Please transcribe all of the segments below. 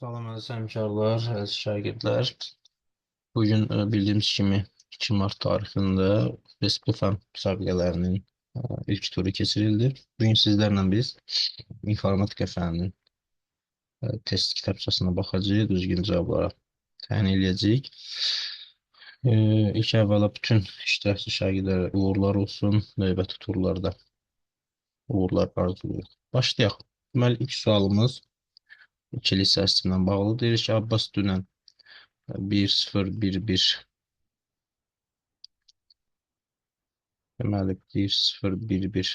Salam əziz həmkarlar, əziz şagirdlər. Bugün bildiyimiz kimi 2 Mart tarixində Respublika fənn müsabiqələrinin ilk turu keçirildi. Bugün sizlərlə biz informatika fənninin test kitabçasına baxacağıq, düzgün cavablara təyin edəcəyik. İlk əvvəla bütün iştirakçı şagirdlərə uğurlar olsun, növbəti turlarda uğurlar arzulayırıq. Başlayaq. Deməli, ilk sualımız ikili hissəsindən bağlıdır. Deyir ki, Abbas dünən 1-0-1-1 deməli 1-0-1-1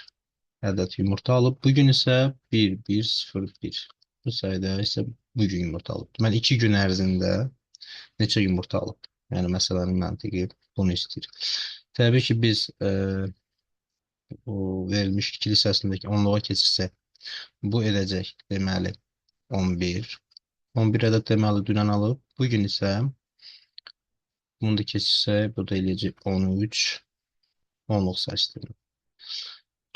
ədəd yumurta alıb. Bugün isə 1-1-0-1. Bu sayda isə bugün yumurta alıb. Deməli 2 gün ərzində neçə yumurta alıb? Yəni məsələnin məntiqi bunu istəyir. Təbii ki, biz o verilmiş ikili hissəsindəki onluğa keçirsək, bu edəcək deməli 11. 11 ədəd deməli dünən alıb. Bugün isə bunu da keçirsək, bu da eləyəcək 13. Onluq sayısıdır.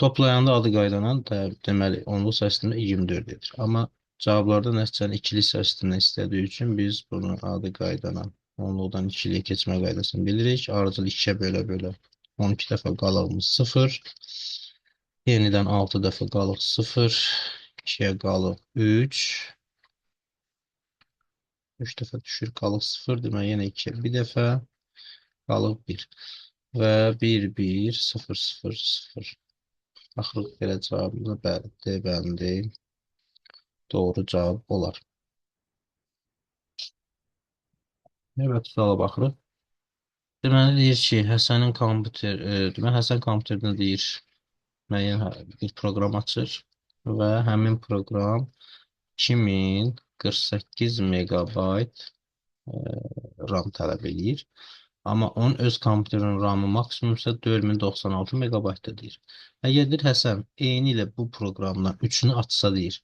Toplayanda adı qaydanan deməli onluq sayısını 24 edir. Amma cavablarda nəticənin ikili sayısını istədiyi üçün biz bunu adı qaydanan onluqdan ikiliyə keçmə qaydasını bilirik. Arıcıl 2-yə bölə 12 dəfə qalığımız 0. Yenidən 6 dəfə qalıq 0. 2-yə qalıq 3. 3 dəfə düşür qalıq 0. Demək yenə 2-yə bir dəfə qalıq 1. Və 1-1-0-0-0. Baxırıq belə cavabımıza bəli, D bəndi doğru cavab olar. Evet, suala baxırıq. Deməli deyir ki, Həsənin deməli Həsən kompüterdə deyir müəyyən bir proqram açır və həmin proqram 2048 megabayt RAM tələb edir. Amma onun öz kompüterinin RAMı maksimum isə 4096 megabaytdır deyir. Əgər deyir Həsən eyni ilə bu proqramdan 3-ünü açsa deyir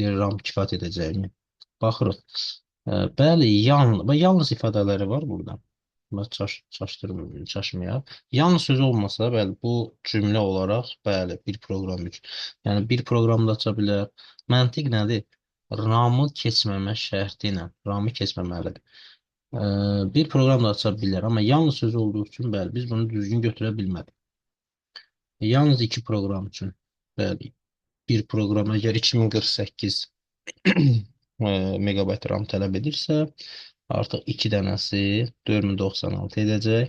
RAM kifayət edəcəkmi? Baxırıq. Bəli, yalnız ifadələri var burada. Çaşmayaq. Yalnız sözü olmasa, bəli, bu cümlə olaraq, bəli, bir proqram üçün. Yəni, bir proqramda aça bilər. Məntiq nədir? RAM-ı keçməmə şərti ilə. RAM-ı keçməməlidir. Bir proqram da aça bilər. Amma yalnız sözü olduğu üçün, bəli, biz bunu düzgün götürə bilmədik. Yalnız 2 proqram üçün, bəli, bir proqram əgər 2048 megabayt RAM tələb edirsə, artıq 2 dənəsi 4096 edəcək.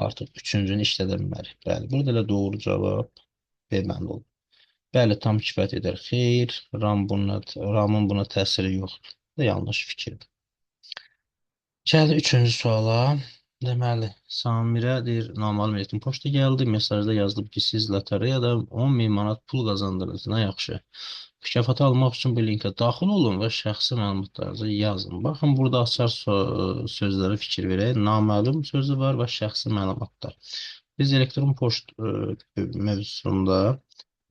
Artıq 3-cünü işlədə bilmərik. Bəli, burada elə doğru cavab B bənd olur. Bəli, tam kifayət edər. Xeyr, RAM-ın buna təsiri yoxdur. Yanlış fikirdir. Gəldi 3-cü suala. Deməli, Samirə deyir, normal meytin poçta gəldi. Mesajda yazılıb ki, siz lotereyada 10.000 manat pul qazandınız. Nə yaxşı. Mükafatı almaq üçün bu linkə daxil olun və şəxsi məlumatlarınızı yazın. Baxın, burada açar sözlərə fikir verək. Naməlum sözü var və şəxsi məlumatlar. Biz elektron poçt mövzusunda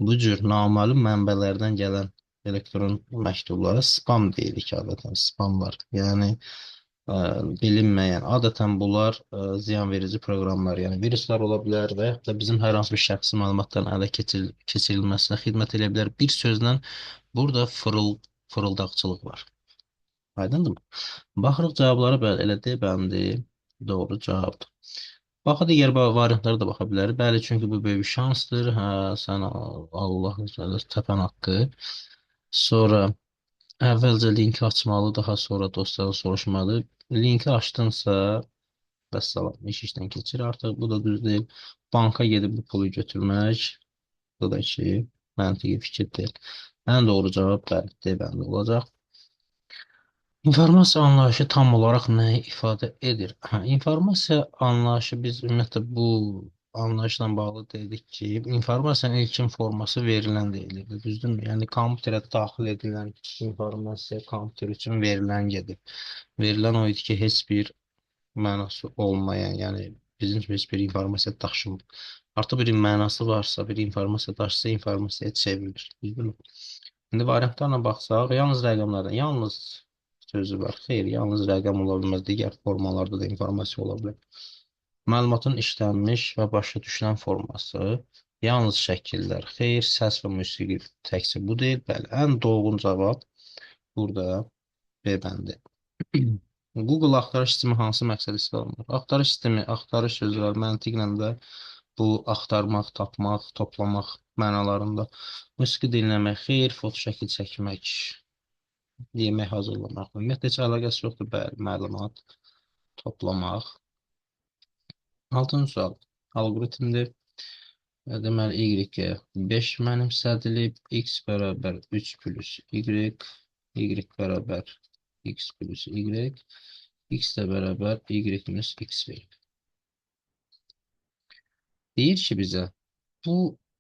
bu cür naməlum mənbələrdən gələn elektron məktublara spam deyirik adətən. Spamlar. Yəni, bilinməyən, adətən bunlar ziyan verici proqramlar, yəni viruslar ola bilər və yaxud da bizim hər hansı bir şəxsi məlumatların ələ keçirilməsinə xidmət edə bilər. Bir sözlə burada fırıldaqçılıq var. Aydındır mı? Baxırıq cavablara, bəli, elə D bəndi doğru cavabdır. Baxa digər variantlara da baxa bilərik. Bəli, çünki bu böyük şansdır. Hə, sən Allah təpən haqqı. Sonra əvvəlcə linki açmalı, daha sonra dostlara soruşmalı. Linki açdınsa, vəssalam, iş işdən keçir artıq. Bu da düz deyil. Banka gedib bu pulu götürmək. Bu da ki, məntiqi fikir deyil. Ən doğru cavab bəli, D bəndi olacaq. İnformasiya anlayışı tam olaraq nə ifadə edir? İnformasiya anlayışı biz ümumiyyətlə bu anlayışla bağlı dedik ki, informasiyanın ilkin forması verilən deyilirdi, düzdürmü? Yəni, kompüterə daxil edilən informasiya kompüter üçün verilən gedir. Verilən o idi ki, heç bir mənası olmayan, yəni bizim üçün heç bir informasiya daşımır. Artıq bir mənası varsa, bir informasiya daşısa, informasiya çevrilir, düzdürmü? İndi variantlarla baxsaq, yalnız rəqəmlərdən, yalnız sözü var. Xeyr, yalnız rəqəm ola bilməz. Digər formalarda da informasiya ola bilər. Məlumatın işlənmiş və başa düşülən forması, yalnız şəkillər. Xeyr, səs və musiqi təkcə bu deyil. Bəli, ən doğru cavab burada B bəndi. Google axtarış sistemi hansı məqsəd istifadə olunur? Axtarış sistemi, axtarış sözü var. Məntiqlə də bu axtarmaq, tapmaq, toplamaq mənalarında. Musiqi dinləmək, xeyir, foto şəkil çəkmək, yemək hazırlamaq. Ümumiyyətlə heç əlaqəsi yoxdur. Bəli, məlumat toplamaq. Altıncı sual. Alqoritmdir. Deməli, Y 5 mənimsədilib, X bərabər 3 plus Y, Y bərabər X plus Y, X də bərabər Y minus X verir. Deyir ki, bizə bu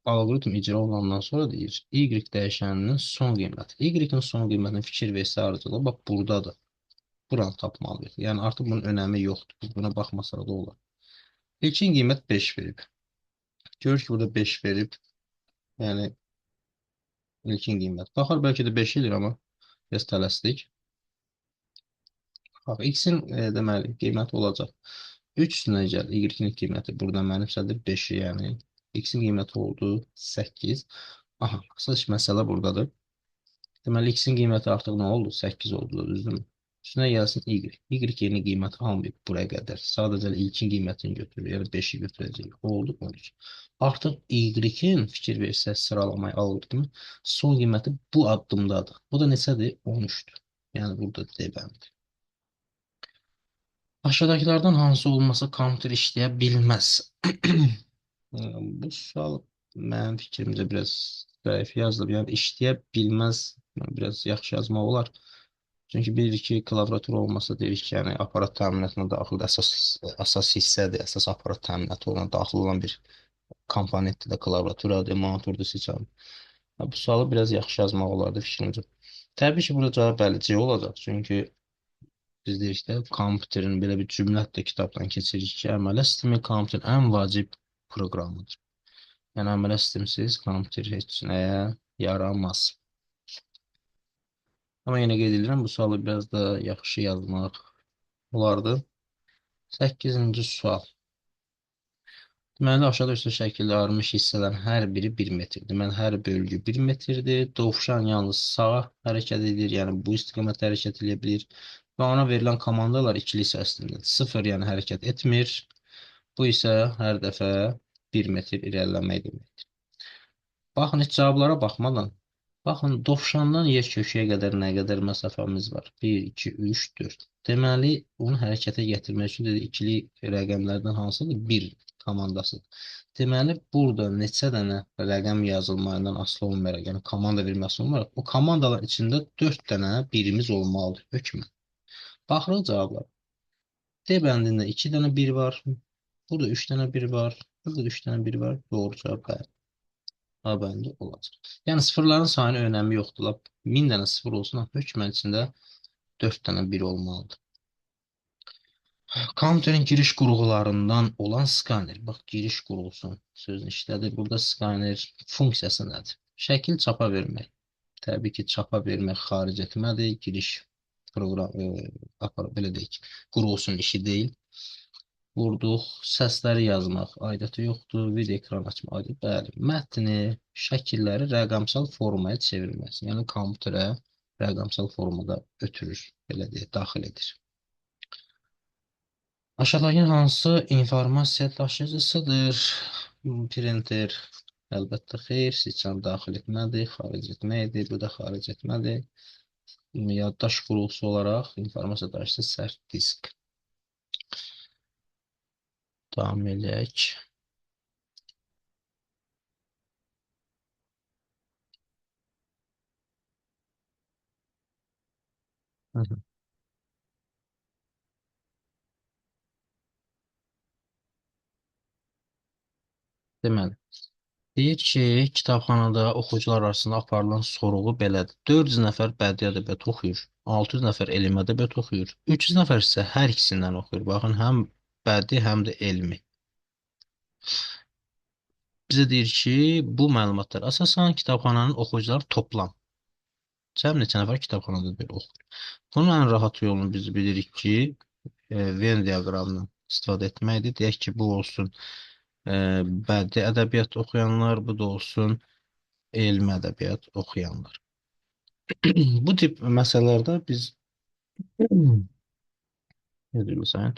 alqoritm icra olandan sonra deyir, Y dəyişəninin son qiyməti. Y-in son qiymətini fikir versə arıcılığı, bax, buradadır. Buranı tapmalıyıq. Yəni, artıq bunun önəmi yoxdur. Biz buna baxmasaq da olur. İlkin qiymət 5 verib. Görür ki, burada 5 verib. Yəni, ilkin qiymət. Baxar, bəlkə də 5 edir, amma biraz tələsdik. Bax, X-in deməli, qiyməti olacaq. 3 üstünə gəl, Y-in qiyməti burada mənimsədir 5-i, yəni X-in qiyməti oldu 8. Aha, əsas məsələ buradadır. Deməli, X-in qiyməti artıq nə oldu? 8 oldu, düzdürmü? Üstünə gəlsin Y. Y yeni qiymət almayıb buraya qədər. Sadəcə ilkin qiymətini götürür, yəni 5-i götürəcək. Oldu 13. Artıq Y-in fikir versək sıralamayı algoritmi son qiyməti bu addımdadır. Bu da neçədir? 13-dür. Yəni burada D-bəndi. Aşağıdakılardan hansı olmasa kompüter işləyə bilməz? Bu sual mənim fikrimcə biraz zəif yazılıb. Yəni işləyə bilməz. Biraz yaxşı yazmaq olar. Çünki bilirik ki, klaviatur olmasa deyirik ki, yəni aparat təminatına daxil əsas hissədir, əsas aparat təminatı ona daxil olan bir komponentdir də klaviaturadır, monitordur, seçəlim. Bu sualı biraz yaxşı yazmaq olardı fikrimcə. Təbii ki, burada cavab bəli C olacaq. Çünki biz deyirik də, kompüterin belə bir cümlətlə kitabdan keçirik ki, əmələ sistemi kompüterin ən vacib proqramıdır. Yəni əmələ sistemsiz kompüter heç nəyə yaramaz. Amma yenə qeyd edirəm, bu sualı biraz da yaxşı yazmaq olardı. 8-ci sual. Deməli, aşağıda üstə şəkildə ayrılmış hissələrin hər biri 1 metrdir. Deməli, hər bölgü 1 metrdir. Dovşan yalnız sağa hərəkət edir, yəni bu istiqamətdə hərəkət edə bilir. Və ona verilən komandalar ikili səslənir. 0, yəni hərəkət etmir. Bu isə hər dəfə 1 metr irəliləmək deməkdir. Baxın, heç cavablara baxmadan, baxın, dovşandan yer köşəyə qədər nə qədər məsafəmiz var? 1, 2, 3, 4. Deməli, onu hərəkətə gətirmək üçün dedi, ikili rəqəmlərdən hansıdır? 1 komandasıdır. Deməli, burada neçə dənə rəqəm yazılmayından asılı olmayaraq, yəni komanda verməsi olmayaraq, o komandaların içində 4 dənə birimiz olmalıdır, hökmən. Baxırıq cavablar. D bəndində 2 dənə 1 var, burada 3 dənə 1 var, burada 3 dənə 1 var, doğru cavab bəli. A bəndi olacaq. Yəni sıfırların sayının önəmi yoxdur. 1000 dənə sıfır olsun, hökmən içində 4 dənə 1 olmalıdır. Kompüterin giriş qurğularından olan skaner. Bax, giriş qurğusu sözünü işlədir. Burada skaner funksiyası nədir? Şəkil çapa vermək. Təbii ki, çapa vermək xaric etmədir. Giriş proqram, belə deyək, qurğusunun işi deyil. Vurduq, səsləri yazmaq aidiyyatı yoxdur, video ekran açmaq aidiyyatı. Bəli, mətni, şəkilləri rəqəmsal formaya çevirmək. Yəni, kompüterə rəqəmsal formada ötürür, belə deyək, daxil edir. Aşağıdakı hansı informasiya daşıyıcısıdır? Printer, əlbəttə xeyr, seçən daxil etmədir, xaric etməkdir, bu da xaric etmədir. Yaddaş qurğusu olaraq informasiya daşıyıcısı sərt disk. Davam eləyək. Deməli, deyir ki, kitabxanada oxucular arasında aparılan sorğu belədir. 400 nəfər bədii ədəbiyyat oxuyur, 600 nəfər elmi ədəbiyyat oxuyur, 300 nəfər isə hər ikisindən oxuyur. Baxın, həm bədii, həm də elmi. Bizə deyir ki, bu məlumatlar əsasən kitabxananın oxucuları toplam. Cəm neçə nəfər kitabxanada belə oxuyur. Bunun ən rahat yolunu biz bilirik ki, Venn diaqramından istifadə etməkdir. Deyək ki, bu olsun bədii ədəbiyyat oxuyanlar, bu da olsun elmi ədəbiyyat oxuyanlar. Bu tip məsələlərdə biz Hmm. Ne deyirsən?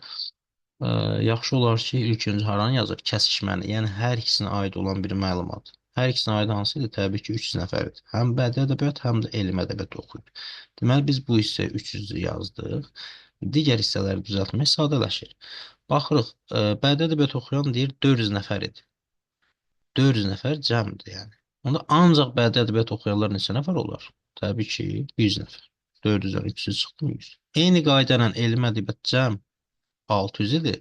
Ə, yaxşı olar ki, ilk öncə haranı yazır? Kəsişməni, yəni hər ikisinə aid olan bir məlumat. Hər ikisinə aid hansı idi? Təbii ki, 3 nəfərdir. Həm bədii ədəbiyyat, həm də elmi ədəbiyyat oxuyub. Deməli, biz bu hissəyə 300-ü yazdıq. Digər hissələri düzəltmək sadələşir. Baxırıq, bədii ədəbiyyat oxuyan deyir 400 nəfər idi. 400 nəfər cəmdir, yəni. Onda ancaq bədii ədəbiyyat oxuyanlar neçə nəfər olar? Təbii ki, 100 nəfər. 400-dən 300 çıxdı 100. Eyni qayda ilə elmi ədəbiyyat cəm 600 idi.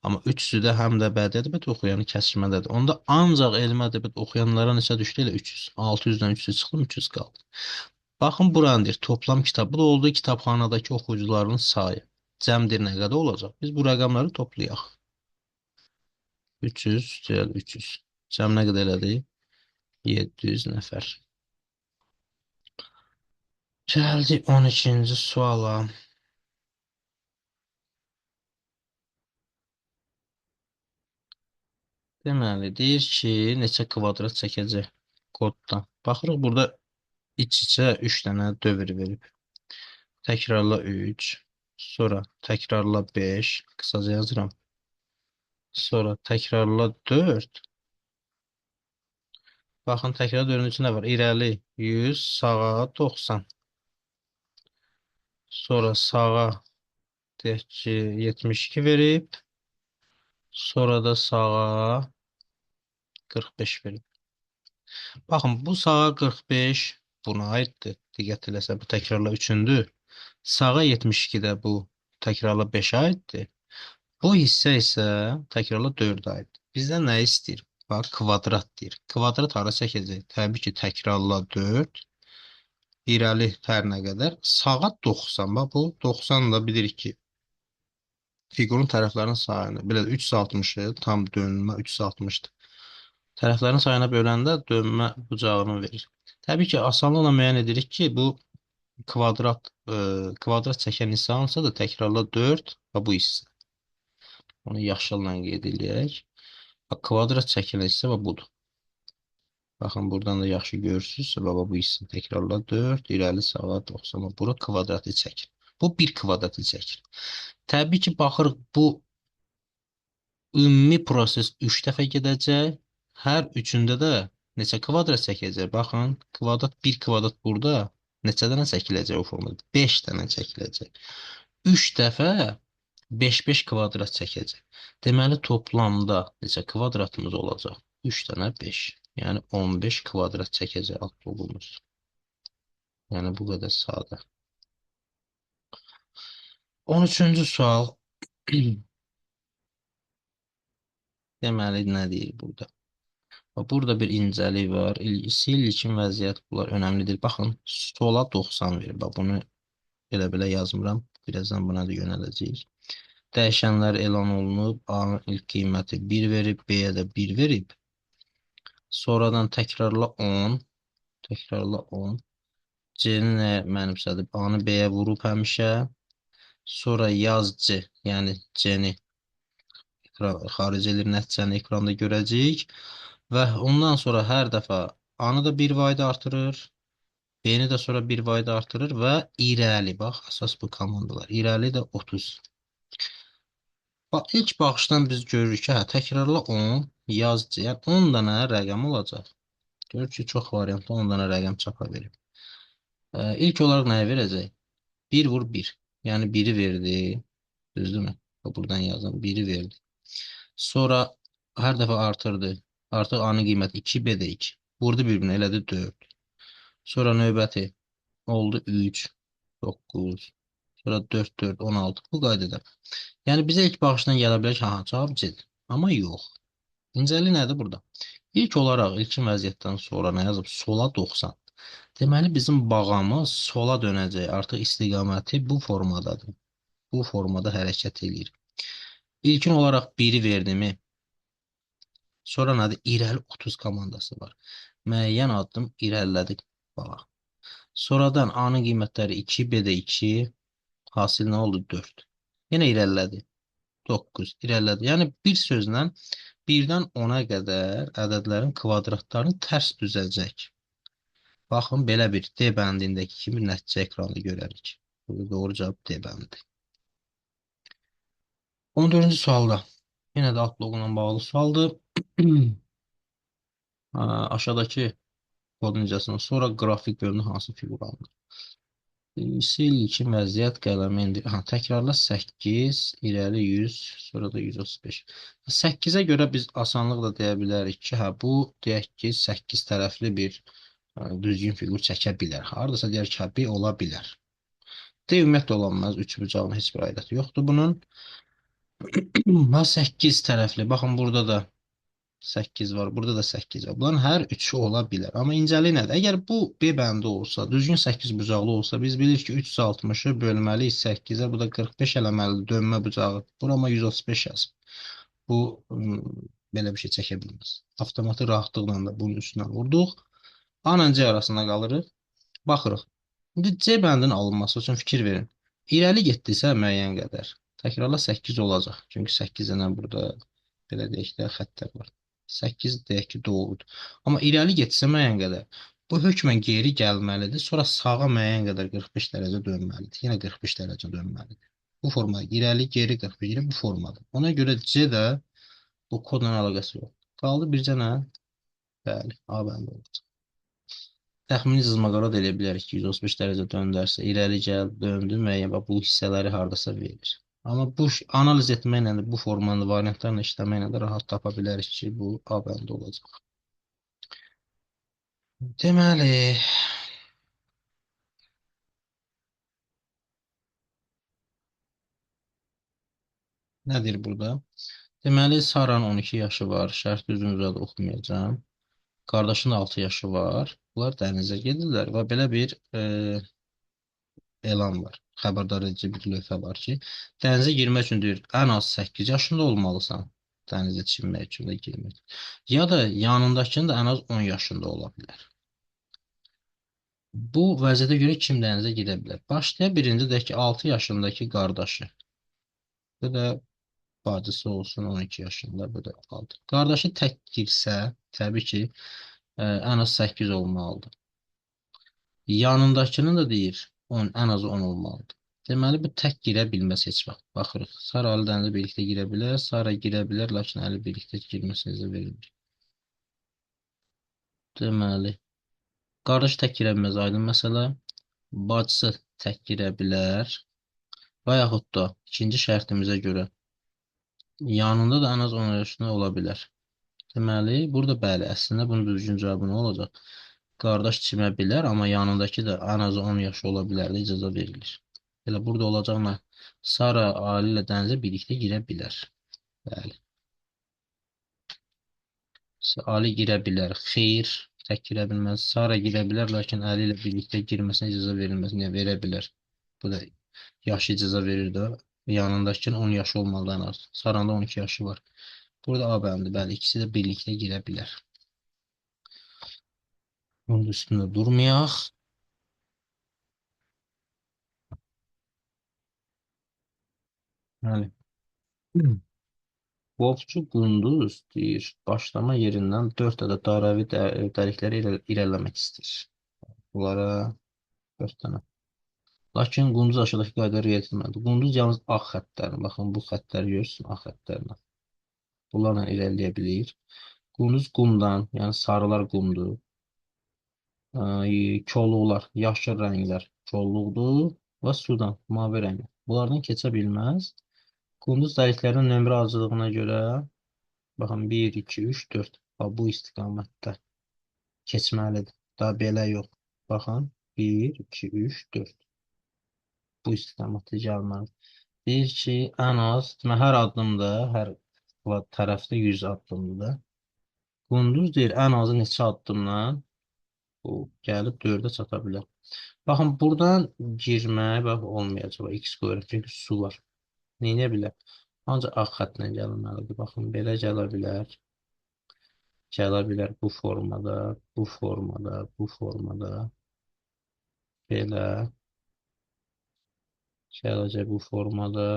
Amma üçüsü də həm də bədii ədəbiyyat oxuyanı kəsişmədədir. Onda ancaq elmi ədəbiyyat oxuyanlara neçə düşdü? Elə 300. 600-dən 300 çıxdı, 300 qaldı. Baxın buranı deyir, toplam kitab. Bu da olduğu kitabxanadakı oxuyucuların sayı. Cəmdir nə qədər olacaq? Biz bu rəqəmləri toplayaq. 300, 300. Cəm nə qədər elədi? 700 nəfər. Gəldik 12-ci suala. Deməli, deyir ki, neçə kvadrat çəkəcək koddan. Baxırıq, burada iç-içə 3 dənə dövr verib. Təkrarla 3, sonra təkrarla 5, qısaca yazıram. Sonra təkrarla 4. Baxın, təkrar 4-ün içində var. İrəli 100, sağa 90. Sonra sağa deyək ki, 72 verib. Sonra da sağa 45 verib. Baxın, bu sağa 45 buna aiddir. Diqqət eləsə, bu təkrarla 3-ündür. Sağa 72 də bu təkrarla 5-ə aiddir. Bu hissə isə təkrarla 4-ə aiddir. Bizdən nə istəyir? Bax, kvadrat deyir. Kvadrat hara çəkəcək? Təbii ki, təkrarla 4. İrəli hər nə qədər. Sağa 90. Bax, bu 90 da bilirik ki, fiqurun tərəflərinin sayını. Belə 360-ı tam dönmə 360-dır. Tərəflərin sayına böləndə dönmə bucağını verir. Təbii ki, asanlıqla müəyyən edirik ki, bu kvadrat çəkən hissə hansıdır? Təkrarla 4 və bu hissə. Onu yaşılla qeyd edək. Kvadrat çəkilən hissə və budur. Baxın, buradan da yaxşı görürsünüzsə, baba bu hissə təkrarla 4, irəli sağa 90. Bura kvadratı çəkir. Bu bir kvadratı çəkir. Təbii ki, baxırıq, bu ümumi proses 3 dəfə gedəcək. Hər üçündə də neçə kvadrat çəkəcək? Baxın, kvadrat 1 kvadrat burada neçə dənə çəkiləcək o formada? 5 dənə çəkiləcək. 3 dəfə 5-5 kvadrat çəkəcək. Deməli, toplamda neçə kvadratımız olacaq? 3 dənə 5. Yəni 15 kvadrat çəkəcək alt blogumuz. Yəni bu qədər sadə. 13-cü sual. Deməli, nə deyir burada? Burada bir incəlik var. Sil ilkin vəziyyət, bunlar önəmlidir. Baxın, sola 90 verir. Bunu belə yazmıram. Birazdan buna da yönələcəyik. Dəyişənlər elan olunub. A-nın ilk qiyməti 1 verib, B-yə də 1 verib. Sonradan təkrarla 10. Təkrarla 10. C-ni nə mənimsədib? A-nı B-yə vurub həmişə. Sonra yaz C, yəni C-ni xaric edir, nəticəni ekranda görəcəyik. Və ondan sonra hər dəfə A-nı da 1 vayda artırır. B-ni də sonra 1 vayda artırır və irəli, bax, əsas bu komandalar. İrəli də 30. Bax, ilk baxışdan biz görürük ki, təkrarla 10, yaz C, yəni 10 dənə rəqəm olacaq. Görür ki, çox variantda 10 dənə rəqəm çapa verib. İlk olaraq nəyə verəcək? 1 vur 1. Yəni 1-i verdi. Düzdürmü? Buradan yazdım. 1-i verdi. Sonra hər dəfə artırdı. Artıq A-nın qiyməti 2, B də 2. Vurdu bir-birinə, elədi 4. Sonra növbəti oldu 3, 9. Sonra 4, 4, 16. Bu qaydada. Yəni bizə ilk baxışdan gələ bilər ki, aha, cavab C-dir. Amma yox. İncəlik nədir burada? İlk olaraq ilkin vəziyyətdən sonra nə yazıb? Sola 90. Deməli, bizim bağamız sola dönəcək. Artıq istiqaməti bu formadadır. Bu formada hərəkət edir. İlkin olaraq 1-i verdimi? Sonra nədir? İrəli 30 komandası var. Müəyyən addım irəlilədik bağa. Sonradan A-nın qiymətləri 2, B-də 2. Hasil nə oldu? 4. Yenə irəlilədi. 9. İrəlilədi. Yəni bir sözlə 1-dən 10-a qədər ədədlərin kvadratlarını tərs düzəcək. Baxın, belə bir D bəndindəki kimi nəticə ekranda görərik. Burada doğru cavab D bəndi. 14-cü sualda yenə də adbloğuna bağlı sualdır. Aşağıdakı kodun icrasından sonra qrafik bölümünün hansı fiqur alınır? Sil 2 məziyyət qələmi indir. Təkrarla 8, irəli 100, sonra da 135. 8-ə görə biz asanlıqla deyə bilərik ki, bu deyək ki, 8 tərəfli bir düzgün fiqur çəkə bilər. Hardasa deyək ki, bir ola bilər. D ümumiyyətlə olanmaz. 3 bucağının heç bir aidiyyəti yoxdur bunun. 8 tərəfli. Baxın, burada da 8 var. Burada da 8 var. Bunların hər üçü ola bilər. Amma incəlik nədir? Əgər bu B bəndi olsa, düzgün 8 bucaqlı olsa, biz bilirik ki, 360-ı bölməliyik 8-ə. Bu da 45 eləməlidir. Dönmə bucağı. Burama 135 yazıb. Bu belə bir şey çəkə bilməz. Avtomatı rahatlıqla da bunun üstünə vurduq. A ilə C arasında qalırıq. Baxırıq. İndi C bəndinin alınması üçün fikir verin. İrəli getdisə müəyyən qədər. Təkrarla 8 olacaq. Çünki 8 ilə burada belə deyək də xəttlər var. 8 deyək ki, doğrudur. Amma irəli getsə müəyyən qədər. Bu hökmən geri gəlməlidir. Sonra sağa müəyyən qədər 45 dərəcə dönməlidir. Yenə 45 dərəcə dönməlidir. Bu formada irəli, geri 45 dərəcə bu formada. Ona görə C də bu kodla əlaqəsi yox. Qaldı bircə nə? Bəli, A bəndi olacaq. Təxmini cızma-qarad eləyə bilərik ki, 135 dərəcə döndərsə, irəli gəl, döndü, müəyyən bu hissələri hardasa verir. Amma bu analiz etməklə də, bu formanı variantlarla işləməklə də rahat tapa bilərik ki, bu A bəndi olacaq. Deməli, nədir burada? Deməli, Saranın 12 yaşı var, şərt düzün uzadı oxumayacağım. Qardaşın 6 yaşı var. Bunlar dənizə gedirlər və belə bir elan var. Xəbərdar edici bir lövhə var ki, dənizə girmək üçün deyir, ən az 8 yaşında olmalısan. Dənizə çimmək üçün də girmək. Ya da yanındakının da ən az 10 yaşında ola bilər. Bu vəziyyətə görə kim dənizə girə bilər? Başlaya birinci deyək ki, 6 yaşındakı qardaşı. Bu da bacısı olsun 12 yaşında, bu da 6. Qardaşı tək girsə, təbii ki, ən az 8 olmalıdır. Yanındakının da deyir 10, ən az 10 olmalıdır. Deməli, bu tək girə bilməz heç vaxt. Baxırıq. Sara Ali dənizə birlikdə girə bilər. Sara girə bilər, lakin Əli birlikdə girməsinə izin verilmir. Deməli, qardaş tək girə bilməz, aydın məsələ. Bacısı tək girə bilər. Və yaxud da ikinci şərtimizə görə yanında da ən az 10 yaşında ola bilər. Deməli, burada bəli, əslində bunun düzgün cavabı nə olacaq? Qardaş çimə bilər, amma yanındakı da ən az 10 yaş ola bilər də icazə verilir. Elə burada olacaqla Sara Ali ilə dənizə birlikdə girə bilər. Bəli. Ali girə bilər. Xeyr, tək girə bilməz. Sara girə bilər, lakin Ali ilə birlikdə girməsinə icazə verilməz. Niyə verə bilər? Bu da yaşı icazə verir də. Yanındakının 10 yaşı olmalıdır ən az. Saranda 12 yaşı var. Burada A bəndi, bəli, ikisi də birlikdə girə bilər. Bunun üstündə durmayaq. Bəli. Qovçu Qunduz deyir, başlama yerindən 4 ədəd dairəvi dəlikləri irəliləmək istəyir. Bunlara 4 dənə. Lakin Qunduz aşağıdakı qaydada riayət etməlidir. Qunduz yalnız ağ xəttlərini, baxın bu xəttləri görürsün, ağ xəttlərini. Bunlarla irəliləyə bilir. Qunduz qumdan, yəni sarılar qumdur. Kolluqlar, yaşıl rənglər kolluqdur və sudan, mavi rənglər. Bunlardan keçə bilməz. Qunduz dəliklərinin nömrə azlığına görə, baxın, 1, 2, 3, 4. Bu istiqamətdə keçməlidir. Daha belə yox. Baxın, 1, 2, 3, 4. Bu istiqamətdə gəlməlidir. Deyir ki, ən az, hər addımda, hər tərəfdə 100 addımdır da. Qunduz deyir, ən azı neçə addımdan bu gəlib 4-ə çata bilər. Baxın, buradan girmək olmayacaq. X qoyuruq, çünki su var. Neyə bilər? Ancaq ağ xətlə gəlməlidir. Baxın, belə gələ bilər. Gələ bilər bu formada, bu formada, bu formada. Belə. Gələcək bu formada.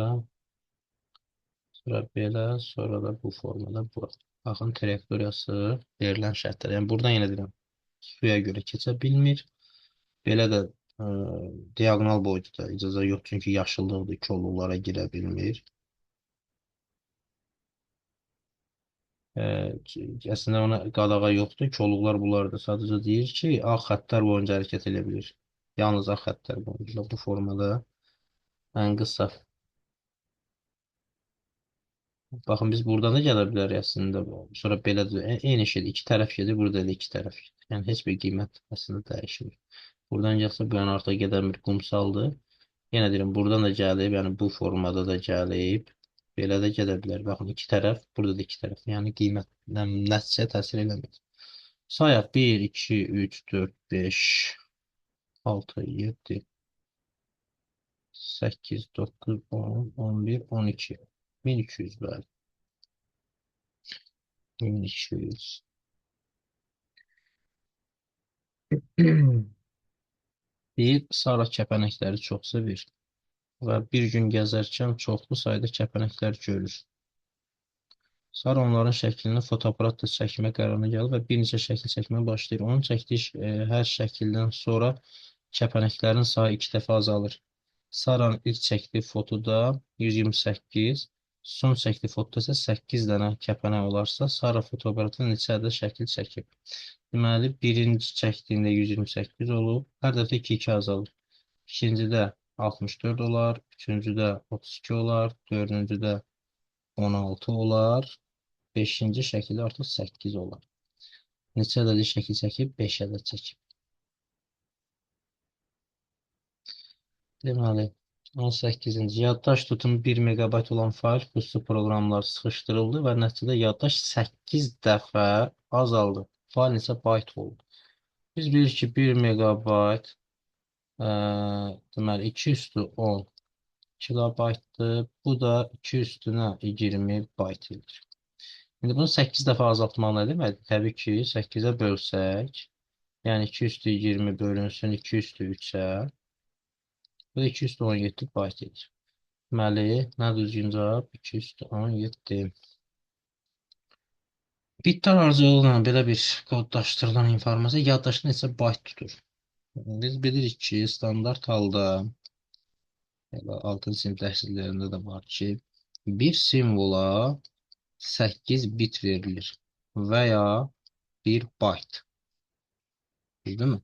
Sonra belə, sonra da bu formada. Baxın, trayektoriyası verilən şərtlər. Yəni, buradan yenə deyirəm, suya görə keçə bilmir. Belə də Ə, Diaqonal boyda da icazə yox, çünki yaşıllıqdır, kolluqlara girə bilmir. Ə, Əslində ona qadağa yoxdur. Kolluqlar bunlarda sadəcə deyir ki, ağ xəttlər boyunca hərəkət edə bilir. Yalnız ağ xəttlər boyunca bu formada ən qısa. Baxın biz buradan da gələ bilərik əslində. Sonra belə eyni şeydir. İki tərəf gedir, burada da iki tərəf gedir. Yəni heç bir qiymət əslində dəyişmir. Buradan gəlsə bu yana artıq gedən bir qumsaldır. Yenə deyirəm, buradan da gəlib, yəni bu formada da gəlib. Belə də gedə bilər. Baxın iki tərəf, burada da iki tərəf. Yəni qiymət nəticəyə təsir eləmir. Sayaq 1, 2, 3, 4, 5, 6, 7, 8, 9, 10, 11, 12. 1200 bəli. 1200. Bir Sara kəpənəkləri çox sevir və bir gün gəzərkən çoxlu sayda kəpənəklər görür. Sara onların şəklini fotoaparatla çəkmək qərarına gəlir və bir neçə şəkil çəkməyə başlayır. Onun çəkdiyi hər şəkildən sonra kəpənəklərin sayı 2 dəfə azalır. Saranın ilk çəkdiyi fotoda 128, son çəkdiyi fotoda isə 8 dənə kəpənək olarsa, Sara fotoaparatla neçə ədəd şəkil çəkib. Deməli, birinci çəkdiyində 128 olub, hər dəfə 2-2 azalır. İkincidə 64 olar, üçüncüdə 32 olar, dördüncüdə 16 olar, beşinci şəkildə artıq 8 olar. Neçə ədəd şəkil çəkib? 5 ədəd çəkib. Deməli, 18-ci. Yaddaş tutumu 1 megabayt olan fayl xüsusi proqramlar sıxışdırıldı və nəticədə yaddaş 8 dəfə azaldı. Fayl neçə bayt oldu? Biz bilirik ki, 1 megabayt deməli 2 üstü 10 kilobaytdır. Bu da 2 üstünə 20 bayt edir. İndi bunu 8 dəfə azaltmaq nə deməkdir? Təbii ki, 8-ə bölsək, yəni 2 üstü 20 bölünsün 2 üstü 3-ə, bu da 2 üstü 17 bayt edir. Deməli, nə düzgün cavab? 2 üstü 17. Bitlər ardıcıllıqla belə bir kodlaşdırılan informasiya yaddaşda neçə bayt tutur? Biz bilirik ki, standart halda 6-cı sinif dərsliklərində də var ki, bir simvola 8 bit verilir və ya 1 bayt. Değil mi?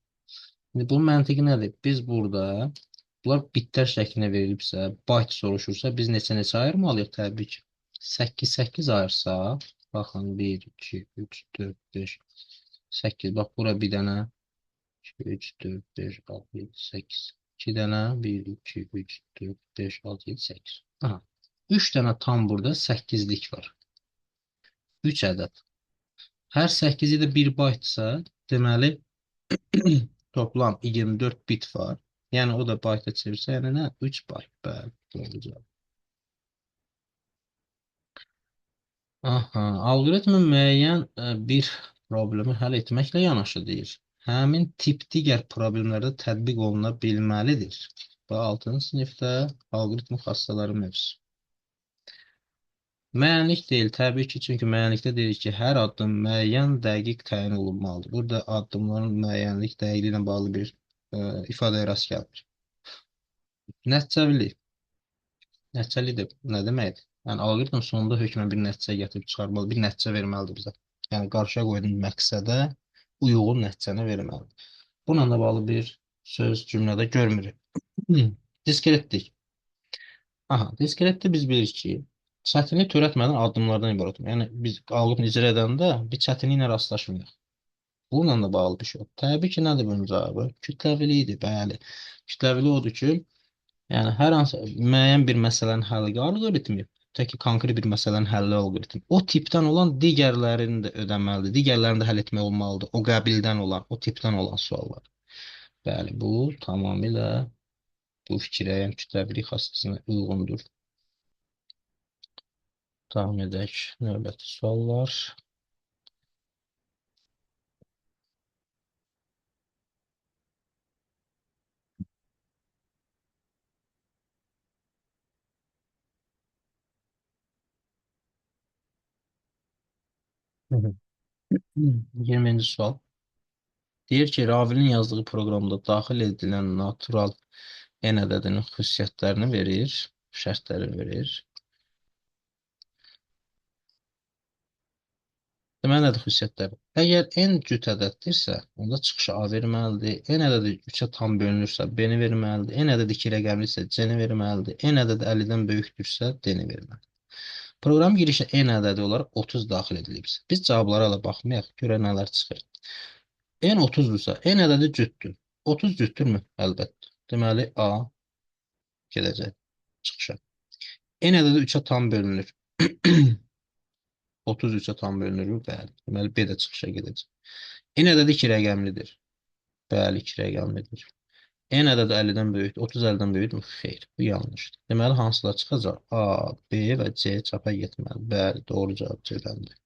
Şimdi bunun məntiqi nədir? Biz burada bunlar bitlər şəklində verilibsə, bayt soruşursa biz neçə ayırmalıyıq təbii ki. 8 ayırsaq, baxın 1, 2, 3, 4, 5, 8. Bax bura bir dənə 2, 3, 4, 5, 6, 7, 8. 2 dənə 1, 2, 3, 4, 5, 6, 7, 8. Aha. 3 dənə tam burada 8-lik var. 3 ədəd. Hər 8-i də 1 baytsa, deməli toplam 24 bit var. Yəni o da bayta çevirsə, yəni nə? 3 bayt. Bəli, doğru cavab. Aha, alqoritmin müəyyən bir problemi həll etməklə yanaşı deyir. Həmin tip digər problemlərdə tətbiq oluna bilməlidir. Və 6-cı sinifdə alqoritmin xassələri mövzusu. Müəyyənlik deyil, təbii ki, çünki müəyyənlikdə deyirik ki, hər addım müəyyən, dəqiq təyin olunmalıdır. Burada addımların müəyyənlik, dəqiqliyi ilə bağlı bir ifadəyə rast gəlmir. Nəticəvilik. Nəticəli də nə deməkdir? Yəni alqoritm sonunda hökmən bir nəticə gətirib çıxarmalı, bir nəticə verməlidir bizə. Yəni qarşıya qoyduğun məqsədə uyğun nəticəni verməlidir. Bununla da bağlı bir söz cümlədə görmürük. Diskretlik. Aha, diskretdə biz bilirik ki, çətinlik törətmədən addımlardan ibarət. Yəni biz alqoritm icra edəndə bir çətinliklə rastlaşmırıq. Bununla da bağlı bir şey yox. Təbii ki, nədir bunun cavabı? Kütləvilikdir, bəli. Kütləvilik odur ki, yəni hər hansı müəyyən bir məsələnin həlli alqoritmi, tək ki, konkret bir məsələnin həlli alqoritmi, o tipdən olan digərlərini də ödəməlidir. Digərlərini də həll etmək olmalıdır. O qəbildən olan, o tipdən olan suallar. Bəli, bu tamamilə bu fikrə, yəni kütləvilik xassəsinə uyğundur. Davam edək. Növbəti suallar. Hı hı. 20-ci sual. Deyir ki, Ravelin yazdığı proqramda daxil edilən natural n ədədinin xüsusiyyətlərini verir, şərtləri verir. Deməli, nədir xüsusiyyətləri? Əgər n cüt ədəddirsə, onda çıxışı A verməlidir. N ədədi 3-ə tam bölünürsə, B-ni verməlidir. N ədədi 2 rəqəmlisə, C-ni verməlidir. N ədədi 50-dən böyükdürsə, D-ni verməlidir. Proqram girişə n ədədi olaraq 30 daxil edilibsə, biz cavablara da baxmayaq, görə nələr çıxır. N 30-dursa, n ədədi cütdür. 30 cütdürmü? Əlbəttə. Deməli, A gedəcək çıxışa. N ədədi 3-ə tam bölünür. 33-ə tam bölünür. Bəli. Deməli, B də çıxışa gedəcək. N ədədi 2 rəqəmlidir. Bəli, 2 rəqəmlidir. N ədədi 50-dən böyükdür. 30 50-dən böyükdür. Xeyr, bu yanlışdır. Deməli, hansılar çıxacaq? A, B və C çapa getməli. Bəli, doğru cavab C-dəndir.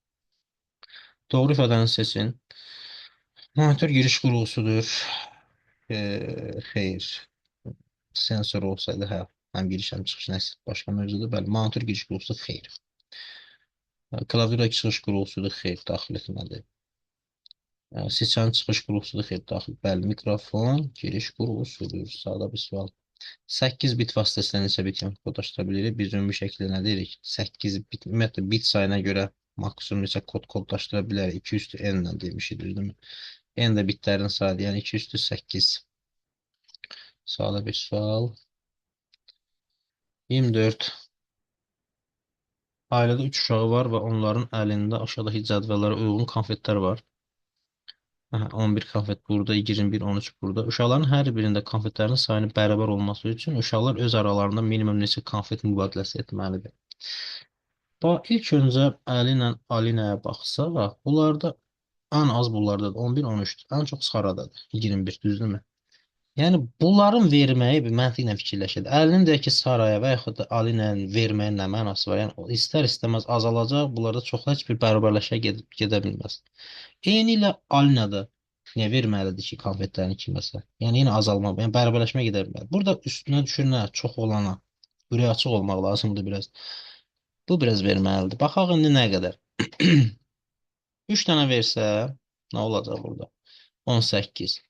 Doğru ifadəni seçin. Monitor giriş qurğusudur. Xeyr. Sensor olsaydı, hə, həm giriş, həm çıxış, nəsə başqa mövzudur. Bəli, monitor giriş qurğusu xeyr. Klaviatura çıxış qurğusudur, xeyr, daxil etməlidir. Seçən çıxış qurğusudur, xeyr, daxil. Bəli, mikrofon giriş qurğusudur. Sağda bir sual. 8 bit vasitəsilə neçə bit kodlaşdıra bilirik? Biz ümumi şəkildə nə deyirik? 8 bit, ümumiyyətlə bit sayına görə maksimum neçə kodlaşdıra bilərik? 2 üstü n ilə demişik, düzdürmü? N də bitlərin sayıdır, yəni 2 üstü 8. Sağda bir sual. 24. Ailədə 3 uşağı var və onların əlində aşağıdakı cədvəllərə uyğun konfetlər var. 11 konfet burada, 21, 13 burada. Uşaqların hər birində konfetlərin sayının bərabər olması üçün uşaqlar öz aralarında minimum neçə konfet mübadiləsi etməlidir? İlk öncə Əli ilə Alinəyə baxsaq, bunlarda ən az bunlardadır, 11, 13-dür. Ən çox Saradadır, 21, düzdürmü? Yəni, bunların verməyi bir məntiqlə fikirləşir. Əlinin deyək ki, Saraya və yaxud da Alinə verməyin nə mənası var? Yəni, istər-istəməz azalacaq, bunlarda çox heç bir bərabərləşə gedə bilməz. Eyni ilə Alinədə niyə verməlidir ki, konfetlərin kiməsə? Yəni, yenə azalma, yəni bərabərləşmə gedə bilməz. Burada üstünə düşür nə? Çox olana. Ürək açıq olmaq lazımdır biraz. Bu biraz verməlidir. Baxaq indi nə qədər. 3 dənə versə, nə olacaq burada? 18.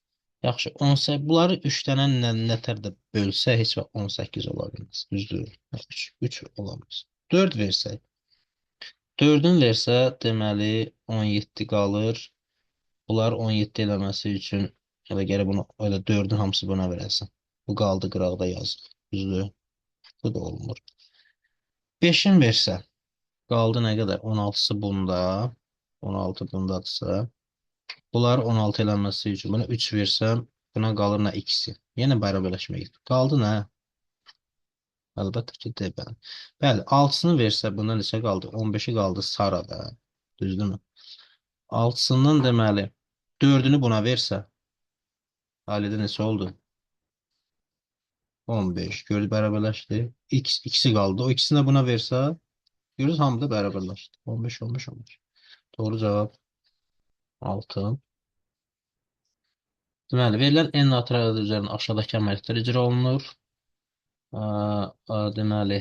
Yaxşı, 18, bunları 3 dənə nətərdə bölsə, heç vaxt 18 ola bilməz. Düzdür, 3 olamaz. 4 versək, 4-ün versə, deməli 17 qalır. Bunlar 17 eləməsi üçün, elə gələ bunu, elə 4-ün hamısı buna verəsən. Bu qaldı qıraqda yazıq. Düzdür, bu da olmur. 5-in versə, qaldı nə qədər? 16-sı bunda, 16 bundadırsa. Bunlar 16 eləməsi üçün buna 3 versəm, buna qalır nə ikisi. Yenə bərabərləşmək. Qaldı nə? Əlbəttə ki, D bəli. Bəli, 6-sını versə, bunda neçə qaldı? 15-i qaldı Sarada. Düzdürmü? 6-sından deməli, 4-ünü buna versə, Alidə neçə oldu? 15. Gördü, bərabərləşdi. İkisi qaldı. O ikisini də buna versə, görürüz, hamı da bərabərləşdi. 15, 15, 15. Doğru cavab 6. Deməli, verilən n natural ədəd üzərində aşağıdakı əməliyyatlar icra olunur. Deməli,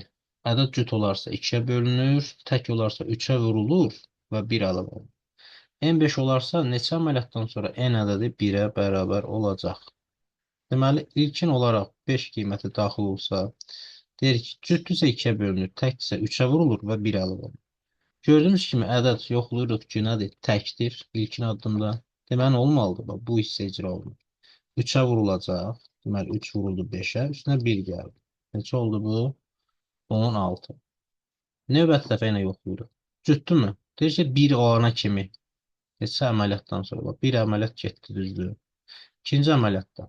ədəd cüt olarsa 2-yə bölünür, tək olarsa 3-ə vurulur və 1 əlavə olunur. n5 olarsa neçə əməliyyatdan sonra n ədədi 1-ə bərabər olacaq? Deməli, ilkin olaraq 5 qiyməti daxil olsa, deyir ki, cütdürsə 2-yə bölünür, təksə 3-ə vurulur və 1 əlavə olunur. Gördüyünüz kimi ədəd yoxlayırıq ki, nədir? Təkdir ilkin addımda. Deməli, olmalıdır. Bu hissə icra olunur. 3-ə vurulacaq. Deməli, 3 vuruldu 5-ə. Üstünə 1 gəldi. Neçə oldu bu? 16. Növbəti dəfə yenə yoxlayırıq. Cütdürmü? Deyir ki, 1 olana kimi. Neçə əməliyyatdan sonra? 1 əməliyyat getdi, düzdür. İkinci əməliyyatda.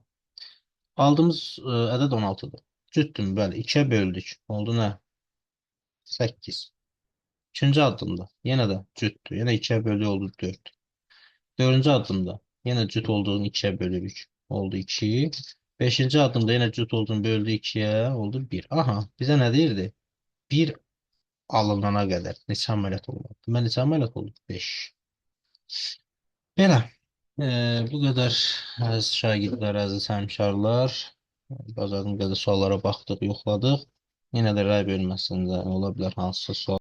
Aldığımız ədəd 16-dır. Cütdürmü? Bəli, 2-yə böldük. Oldu nə? 8. İkinci addımda. Yenə də cütdür. Yenə 2-yə böldük, oldu 4. Dördüncü addımda. Yenə cüt olduğunu 2-yə bölürük. Oldu 2. 5-ci addımda yenə cüt olduğunu böldü 2-yə. Oldu 1. Aha, bizə nə deyirdi? 1 alınana qədər neçə əməliyyat olmalı? Deməli, neçə əməliyyat oldu? 5. Belə. Bu qədər əziz şagirdlər, əziz həmkarlar. Bacardığım qədər suallara baxdıq, yoxladıq. Yenə də rəy bölməsində ola bilər hansısa sual.